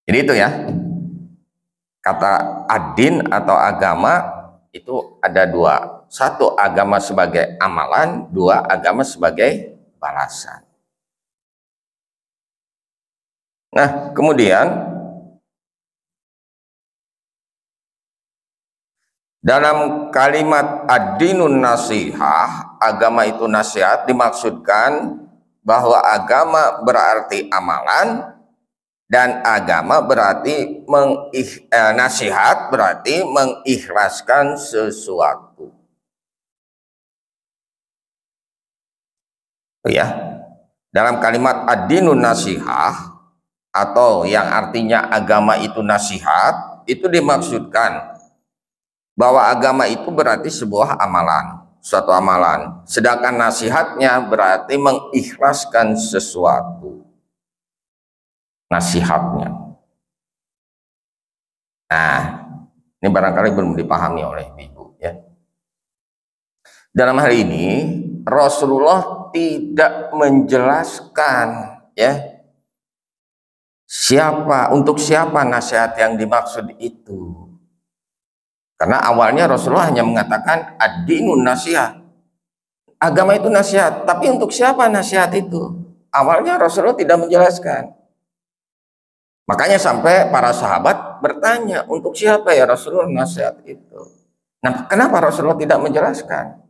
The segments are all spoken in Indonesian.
Jadi itu ya, kata ad-din atau agama itu ada dua. Satu, agama sebagai amalan. Dua, agama sebagai balasan. Nah, kemudian dalam kalimat ad-dinun nasihah, agama itu nasihat, dimaksudkan bahwa agama berarti amalan dan agama berarti nasihat berarti mengikhlaskan sesuatu. Ya, dalam kalimat ad-dinun nasihah atau yang artinya agama itu nasihat, itu dimaksudkan bahwa agama itu berarti sebuah amalan, suatu amalan. Sedangkan nasihatnya berarti mengikhlaskan sesuatu. Nasihatnya. Nah, ini barangkali belum dipahami oleh ibu ya. Dalam hal ini Rasulullah tidak menjelaskan ya untuk siapa nasihat yang dimaksud itu. Karena awalnya Rasulullah hanya mengatakan ad-dinun nasihat. Agama itu nasihat, tapi untuk siapa nasihat itu? Awalnya Rasulullah tidak menjelaskan. Makanya sampai para sahabat bertanya, untuk siapa ya Rasulullah nasihat itu? Nah, kenapa Rasulullah tidak menjelaskan?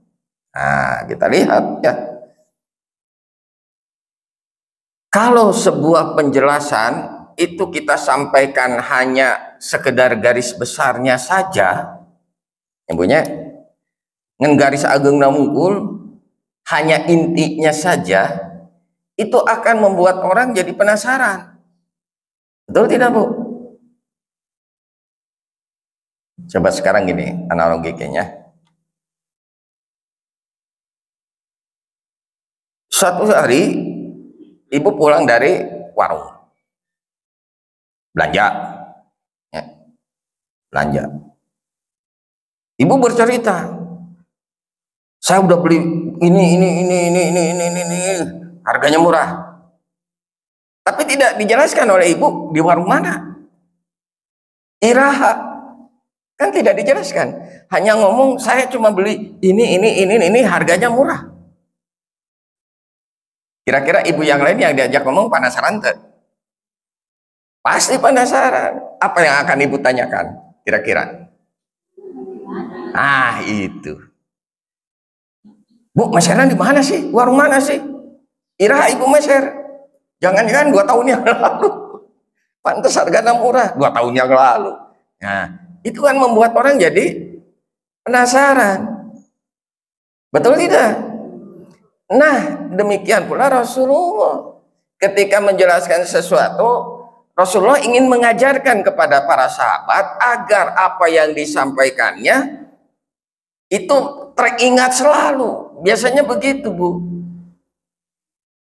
Nah, kita lihat ya. Kalau sebuah penjelasan itu kita sampaikan hanya sekedar garis besarnya saja, yang punya garis agung namungkul, hanya intinya saja, itu akan membuat orang jadi penasaran. Betul tidak, Bu? Coba sekarang gini analoginya. Suatu hari ibu pulang dari warung belanja ya, belanja. Ibu bercerita, saya udah beli ini, harganya murah. Tapi tidak dijelaskan oleh ibu di warung mana. Iraha, kan tidak dijelaskan. Hanya ngomong saya cuma beli ini, harganya murah. Kira-kira ibu yang lain yang diajak ngomong penasaran tuh? Pasti penasaran. Apa yang akan ibu tanyakan? Kira-kira? Ah, itu. Bu, meseran di mana sih? Warung mana sih? Iraha ibu meser. Jangan-jangan 2 tahun yang lalu. Pantas harganya murah 2 tahun yang lalu. Nah, itu kan membuat orang jadi penasaran. Betul tidak? Nah, demikian pula Rasulullah. Ketika menjelaskan sesuatu, Rasulullah ingin mengajarkan kepada para sahabat agar apa yang disampaikannya itu teringat selalu. Biasanya begitu, Bu.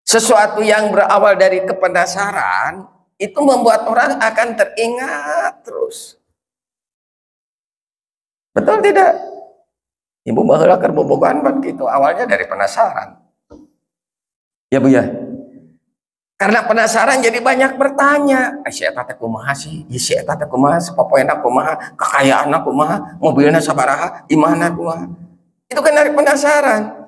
Sesuatu yang berawal dari kepenasaran itu membuat orang akan teringat terus. Betul tidak? Ibu baheula keur bobogohan begitu, awalnya dari penasaran. Ya, Bu ya. Karena penasaran jadi banyak bertanya. Si eta teh kumaha sih? Si eta teh kumaha? Popoena kumaha? Kekayaanna kumaha? Mobilna sabaraha? Imahna kumaha? Itu kan dari penasaran.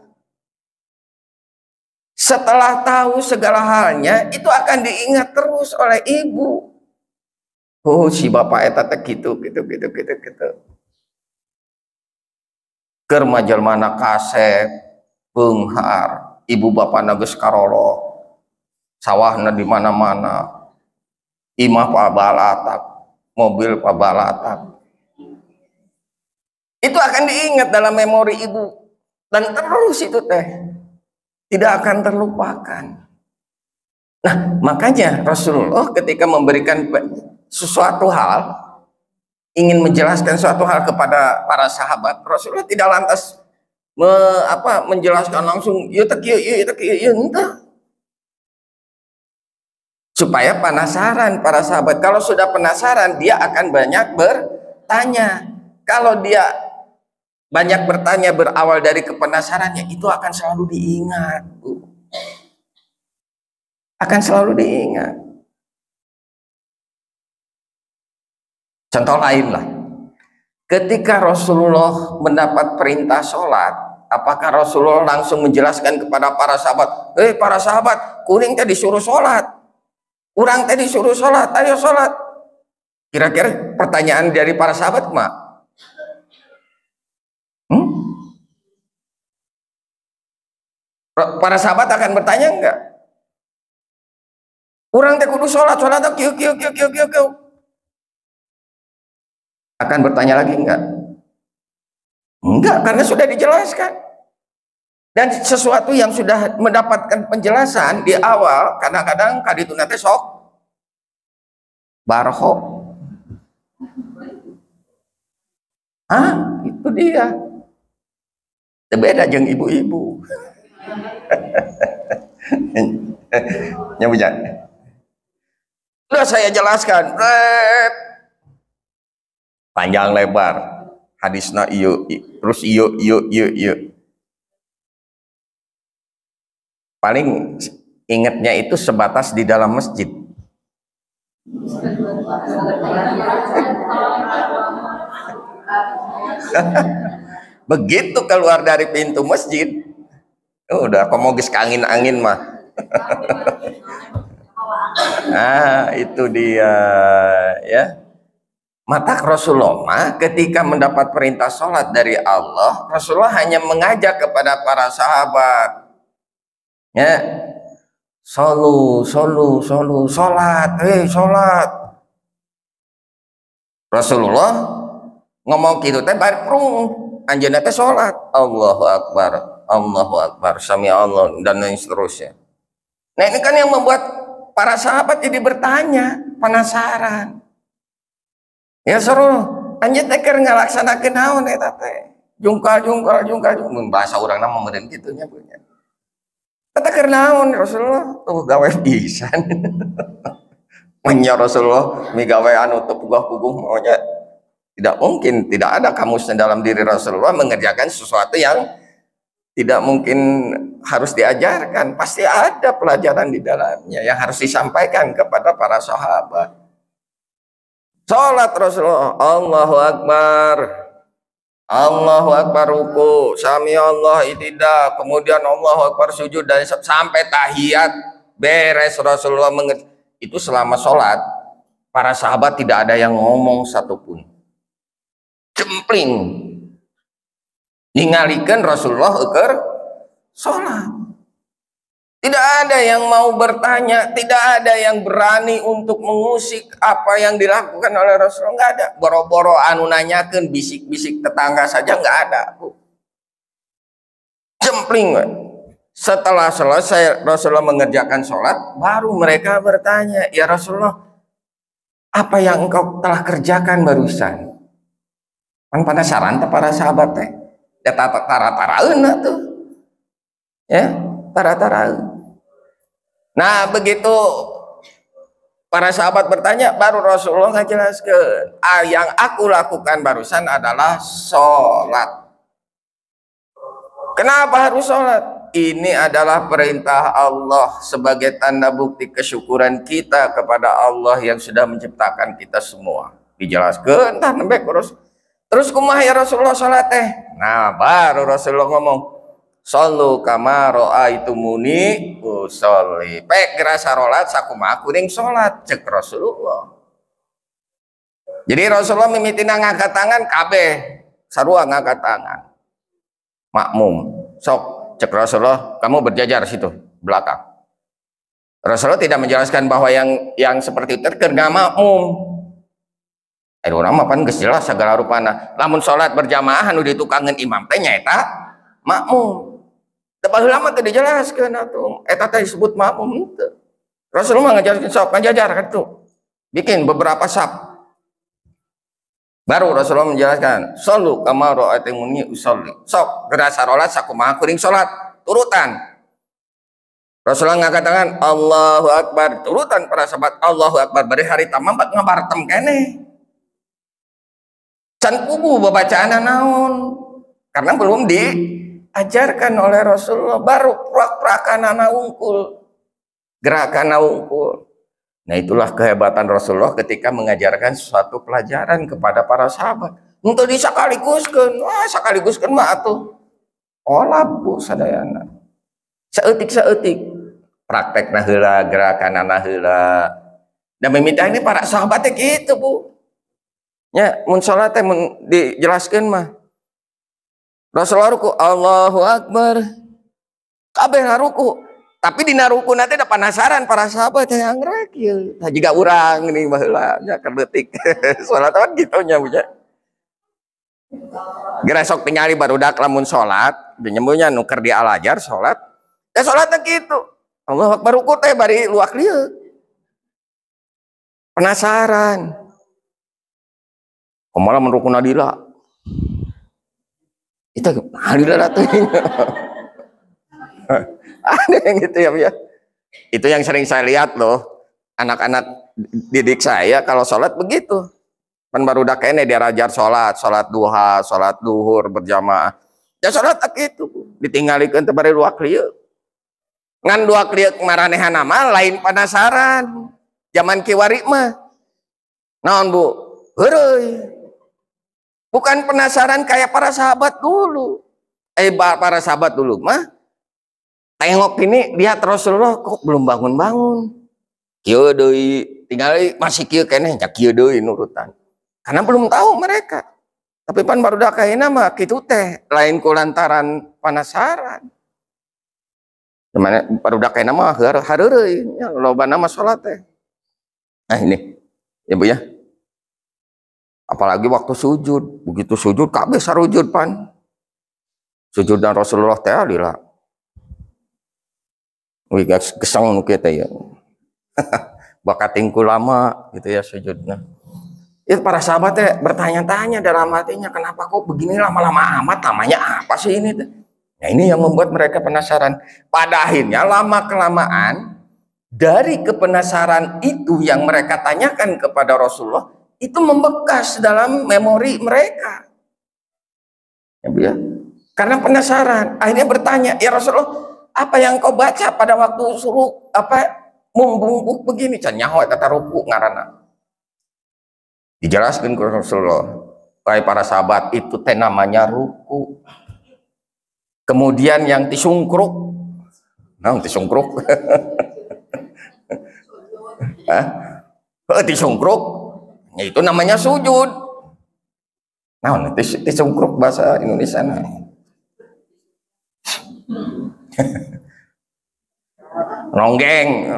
Setelah tahu segala halnya, itu akan diingat terus oleh ibu. Oh, si bapak eta teh gitu. Keur majelmana kasep, beunghar, ibu bapana geus karolo, sawahna di mana-mana, imah pabalatak, mobil pabalatak. Itu akan diingat dalam memori ibu dan terus itu teh tidak akan terlupakan. Nah, makanya Rasulullah ketika memberikan sesuatu hal, ingin menjelaskan suatu hal kepada para sahabat, Rasulullah tidak lantas menjelaskan langsung entah. Supaya penasaran para sahabat. Kalau sudah penasaran, dia akan banyak bertanya. Kalau dia banyak bertanya berawal dari kepenasarannya, itu akan selalu diingat, Bu. Akan selalu diingat. Contoh lain lah, ketika Rasulullah mendapat perintah sholat, apakah Rasulullah langsung menjelaskan kepada para sahabat, para sahabat, kuring tadi disuruh sholat, kurang tadi disuruh sholat, ayo sholat. Kira-kira pertanyaan dari para sahabat mak? Para sahabat akan bertanya enggak? Kurang teh kudu sholat, sholat kieu. Akan bertanya lagi enggak? Enggak, karena sudah dijelaskan. Dan sesuatu yang sudah mendapatkan penjelasan di awal, kadang-kadang kadituna teh sok barho. Itu dia. Beda jeung ibu-ibu. Nyambung. Sudah saya jelaskan. Panjang lebar. Hadisna iyo, terus iyo. Paling ingatnya itu sebatas di dalam masjid. Begitu keluar dari pintu masjid, udah komogis ke angin mah. Itu dia ya. Mata Rasulullah ketika mendapat perintah sholat dari Allah, Rasulullah hanya mengajak kepada para sahabat, ya, sholat, sholat. Rasulullah ngomong gitu teh bari prung, anjeunna teh sholat, Allahu Akbar, sami Allah, dan lain seterusnya. Nah ini kan yang membuat para sahabat jadi bertanya, penasaran. Ya seru, anjeun teh keur ngalaksanakeun naon eta teh? Jungkal, bahasa urang mah meureun kitu nya punya. Eta keur naon Rasulullah? Tuh gawe pisan. Nya Rasulullah migawe anu teu puguh-puguh maunya. Tidak mungkin, tidak ada kamusnya dalam diri Rasulullah mengerjakan sesuatu yang tidak mungkin harus diajarkan. Pasti ada pelajaran di dalamnya yang harus disampaikan kepada para sahabat. Sholat Rasulullah, Allahu Akbar ruku, sami Allah itidak, kemudian Allahu Akbar sujud, dan sampai tahiyat beres Rasulullah itu selama sholat. Para sahabat tidak ada yang ngomong satupun, cempling ningalikeun Rasulullah keur sholat. Tidak ada yang mau bertanya, tidak ada yang berani untuk mengusik apa yang dilakukan oleh Rasulullah. Nggak ada. Boro-boro anu nanyakeun, bisik-bisik tetangga saja nggak ada. Cempling. Setelah selesai Rasulullah mengerjakan sholat, baru mereka bertanya, ya Rasulullah, apa yang engkau telah kerjakan barusan? Kan penasaran para sahabat teh. Ya tara-taraeun tuh. Ya, tara-taraeun. Nah begitu para sahabat bertanya, baru Rasulullah ngajelaskeun, yang aku lakukan barusan adalah sholat. Kenapa harus sholat? Ini adalah perintah Allah sebagai tanda bukti kesyukuran kita kepada Allah yang sudah menciptakan kita semua. Dijelaskeun tah nembe terus kumaha ya Rasulullah sholat teh? Nah baru Rasulullah ngomong, shollu kama ra'aitumuni usolli. Pek gerasa rolat sakumaha kuring sholat, cek Rasulullah. Jadi Rasulullah mimitina ngangkat tangan kabeh sarua ngangkat tangan. Makmum sok cek Rasulullah, kamu berjajar situ belakang. Rasulullah tidak menjelaskan bahwa yang seperti itu keur makmum. Urang mah pan geus jelas sagala rupana. Lamun sholat berjamaah anu ditukangeun imam teh nyaeta makmum. Baheula mah teu dijelaskeun atuh. Eta teh disebut makmum henteu. Rasulullah ngajarkeun sok ngajajar atuh. Bikin beberapa saf. Baru Rasulullah menjelaskan, shollu kama ra'aitumuni usolli. Sok gerasa rolat sakumaha kuring salat, turutan. Rasulullah ngangkat tangan, Allahu Akbar, turutan para sahabat, Allahu Akbar, bari hari tamam ngabartem keneh. Can kubu babacaan naon, karena belum diajarkan oleh Rasulullah. Baru prak-prakan anak unggul, gerakan unggul. Nah itulah kehebatan Rasulullah ketika mengajarkan suatu pelajaran kepada para sahabat. Untuk disakaliguskeun, wah sakaliguskeun mah atuh. Olah bu sadayana. Saeutik-saeutik. Praktekna heula, gerakanana heula. Dan meminta ini para sahabatnya gitu bu. Ya, mun salat teh mun dijelaskeun mah. Rasulullah ruku, Allahu Akbar. Kabeh ruku. Tapi di naruku nanti ada penasaran para sahabat yang ngerek ya. Nah, jika orang ini baheula nya kerdetik. Salat kan gitu nya punya. Geura sok tingali barudak lamun salat, nyembuhnya nuker di Al-Azhar salat. Ya salatnya gitu. Allahu Akbar ruku teh bari luak lieu. Penasaran. Kumaha mun rukuna dila. Itu alila teh. Ada yang gitu ya, ya. Itu yang sering saya lihat loh, anak-anak didik saya kalau sholat begitu. Kan baru udah kene dia ajar sholat duha, sholat duhur berjamaah. Ya sholat gitu, ditinggalikeun teh bari luak lieu. Ngan luak lieu maranehanna mah lain penasaran. Zaman kiwari mah. Naon Bu? Heureuy. Bukan penasaran kayak para sahabat dulu. Para sahabat dulu mah tengok ini lihat Rasulullah kok belum bangun-bangun. Kieu deui, tinggal masih kieu keneh nya kieu deui nurutan. Karena belum tahu mereka. Tapi pan barudak kaina mah kitu teh lain kulantaran penasaran. Mana barudak kaina mah hareureui nya lobana mah salat teh. Nah ini ya Bu ya. Apalagi waktu sujud, begitu sujud kabeh sarujud pan. Sujud dan Rasulullah teh alila. Wih gesang nu kieu teh ya. Bakat tingku lama gitu ya sujudnya. Itu para sahabat teh bertanya-tanya dalam hatinya, kenapa kok begini lama-lama amat, namanya apa sih ini teh? Nah ini yang membuat mereka penasaran. Pada akhirnya lama-kelamaan dari kepenasaran itu yang mereka tanyakan kepada Rasulullah itu membekas dalam memori mereka. Ya, karena penasaran, akhirnya bertanya, ya Rasulullah, apa yang kau baca pada waktu suruh membungkuk begini? Can nyaho eta ruku ngaranna. Dijelaskan ke Rasulullah, baik para sahabat, itu teh namanya ruku. Kemudian yang tisungkruk, nah tisungkruk, tisungkruk, ya itu namanya sujud. Nah tisungkruk bahasa Indonesia nah. Nonggeng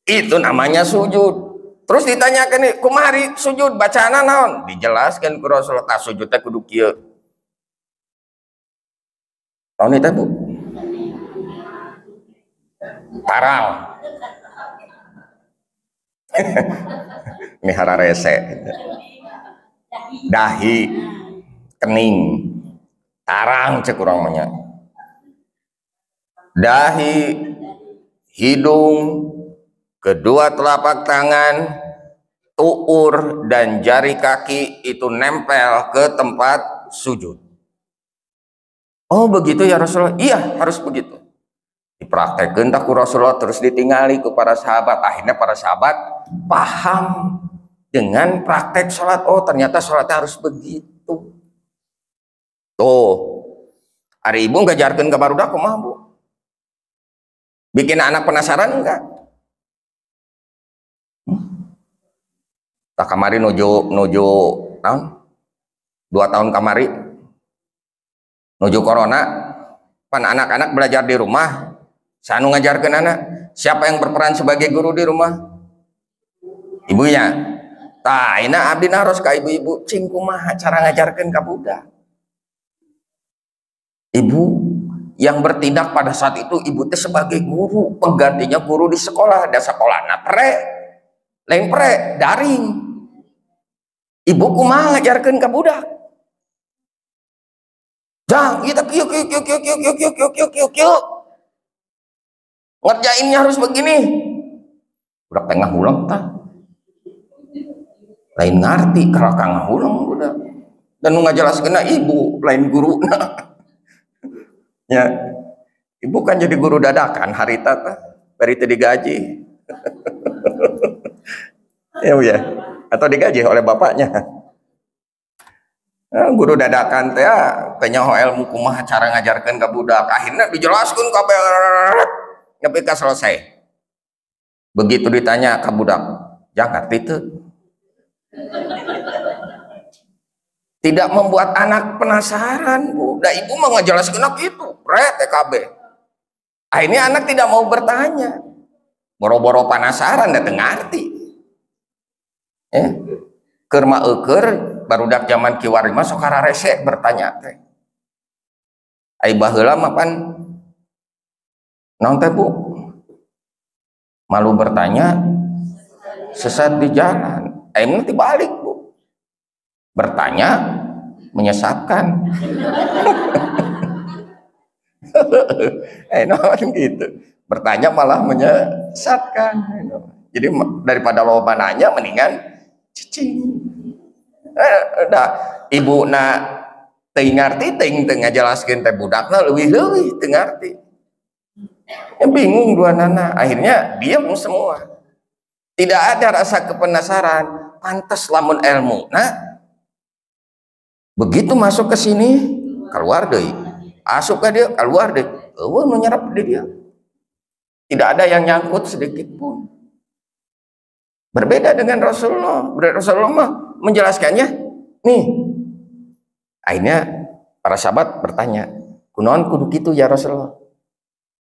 itu namanya sujud. Terus ditanyakan nih, kumari sujud bacaan naon? Dijelaskan ke Rasulullah, tak sujud teh kudu kieu. Tahu nih teh Bu? Tarang. Ini hararese. Dahi, kening, tarang cek urang mah nya. Dahi, hidung, kedua telapak tangan, tuur dan jari kaki itu nempel ke tempat sujud. Oh begitu ya Rasulullah? Iya harus begitu. Dipraktekkan tak Rasulullah, terus ditinggali ke para sahabat. Akhirnya para sahabat paham dengan praktek sholat. Oh ternyata sholatnya harus begitu. Tuh, hari ibu ngajarkan ke barudak kumaha Bu? Bikin anak penasaran enggak? Tak kamari nuju tahun 2 tahun kamari nuju corona pan anak-anak belajar di rumah sanu ngajarkeun anak. Siapa yang berperan sebagai guru di rumah? Ibunya. Tah ayeuna abdi naros ka ibu-ibu cing kumaha cara ngajarkeun ka budak. Ibu yang bertindak pada saat itu, ibu teh sebagai guru, penggantinya guru di sekolah. Ada sekolahna lain daring. Ibu kumaha ngajarkeun ka budak? Jang, kita kieu. Ngerjainnya harus begini. Budak tengah ulang tah. Lain ngarti kalau kang ulang budak. Dan nu ngajelaskeunna ibu, lain guruna. Ya, ibu kan jadi guru dadakan harita teh, bari teu digaji. Ya Bu ya, atau digaji oleh bapaknya. Nah, guru dadakan teh penyaho ilmu kumaha cara ngajarkeun ka budak, akhirnya dijelaskeun kabeh nepi ka selesai. Begitu ditanya ka budak, jangan itu tidak membuat anak penasaran Bu. Da ibu mah ngajelaskeun gitu, ret TKB. Akhirnya anak tidak mau bertanya, boro-boro penasaran dateng ngarti. Keur maeukeur barudak zaman kiwari mah sok rese bertanya teh. Ai baheula mah pan naon teh Bu? Malu bertanya, sesat di jalan. Ai mah dibalik Bu. Bertanya menyesatkan. Naon gitu. Bertanya malah menyesatkan. Jadi daripada loba nanya mendingan cicing. Udah ibu na teu ngarti teuing teu ngajelaskeun teh budakna leuwih-leuwih teu ngarti. Bingung dua nana, akhirnya diam semua. Tidak ada rasa kepenasaran. Pantas lamun ilmu. Nah, begitu masuk ke sini keluar deui. Asup ke dia keluar deui. Eueuh nu nyerap di dia. Tidak ada yang nyangkut sedikit pun. Berbeda dengan Rasulullah. Rasulullah mah menjelaskannya nih. Akhirnya para sahabat bertanya, kunaon kudu kitu ya Rasulullah?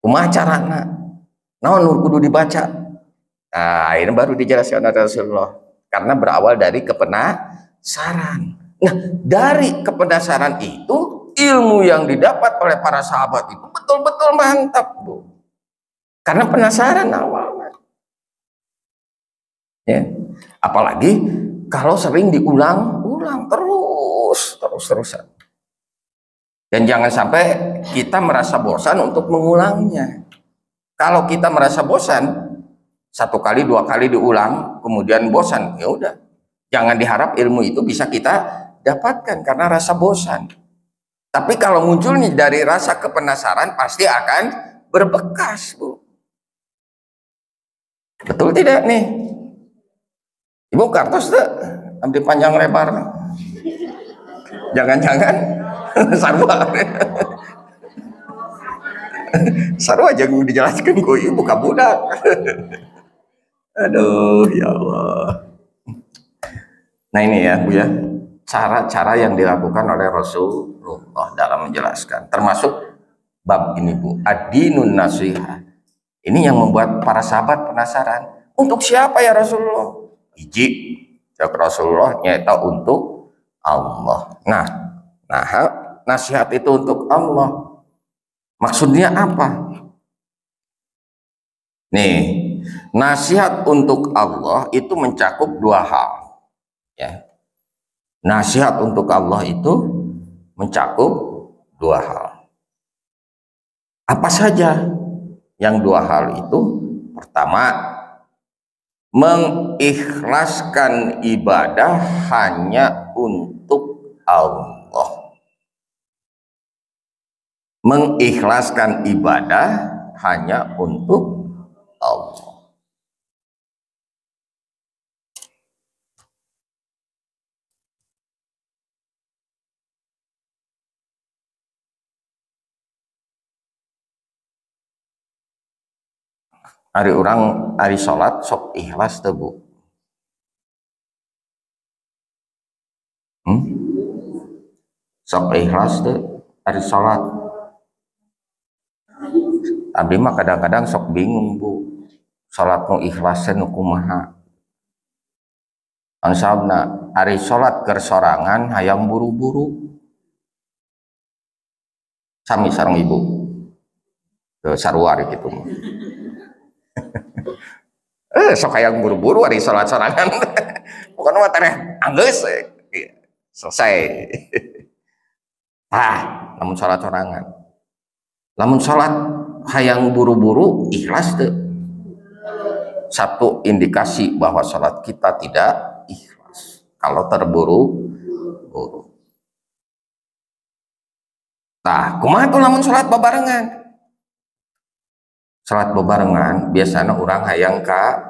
Kumaha carana? Naon nu kudu dibaca? Nah, akhirnya baru dijelaskan oleh Rasulullah. Karena berawal dari kepenasaran. Nah, dari kepenasaran itu ilmu yang didapat oleh para sahabat itu betul-betul mantap Bu. Karena penasaran awalnya. Ya. Apalagi kalau sering diulang-ulang terus-terusan. Dan jangan sampai kita merasa bosan untuk mengulangnya. Kalau kita merasa bosan, satu kali, dua kali diulang, kemudian bosan, ya udah. Jangan diharap ilmu itu bisa kita dapatkan karena rasa bosan. Tapi kalau munculnya dari rasa kepenasaran, pasti akan berbekas Bu. Betul tidak nih? Ibu kartos tuh ambil panjang lebar. Jangan-jangan sarwa. Sarwa jangan dijelaskan ku ibu ka budak. Aduh ya Allah. Nah ini ya Bu ya, cara-cara yang dilakukan oleh Rasulullah dalam menjelaskan, termasuk bab ini Bu, ad-dinun nasiha. Ini yang membuat para sahabat penasaran. Untuk siapa ya Rasulullah? Hiji, Rasulullah nyata untuk Allah. Nah, nasihat itu untuk Allah. Maksudnya apa? Nih, nasihat untuk Allah itu mencakup dua hal. Ya. Nasihat untuk Allah itu mencakup dua hal. Apa saja yang dua hal itu? Pertama, mengikhlaskan ibadah hanya untuk Allah. Mengikhlaskan ibadah hanya untuk Allah. Hari orang hari sholat sok ikhlas tuh Bu. Sok ikhlas tuh hari sholat. Abdi mah kadang-kadang sok bingung Bu. Sholat nu ikhlasnya nu kumaha. Ansabna hari sholat kersorangan hayang buru-buru. Sami sareng ibu. Ke sarwari gitu mah. Sok hayang buru-buru hari sholat sorangan. Bukan mah tereh anggeus selesai. Namun sholat sorangan. Namun sholat hayang buru-buru ikhlas tuh. Satu indikasi bahwa sholat kita tidak ikhlas kalau terburu-buru. Kumaha tuh lamun sholat babarengan? salat bebarengan biasanya orang hayang ka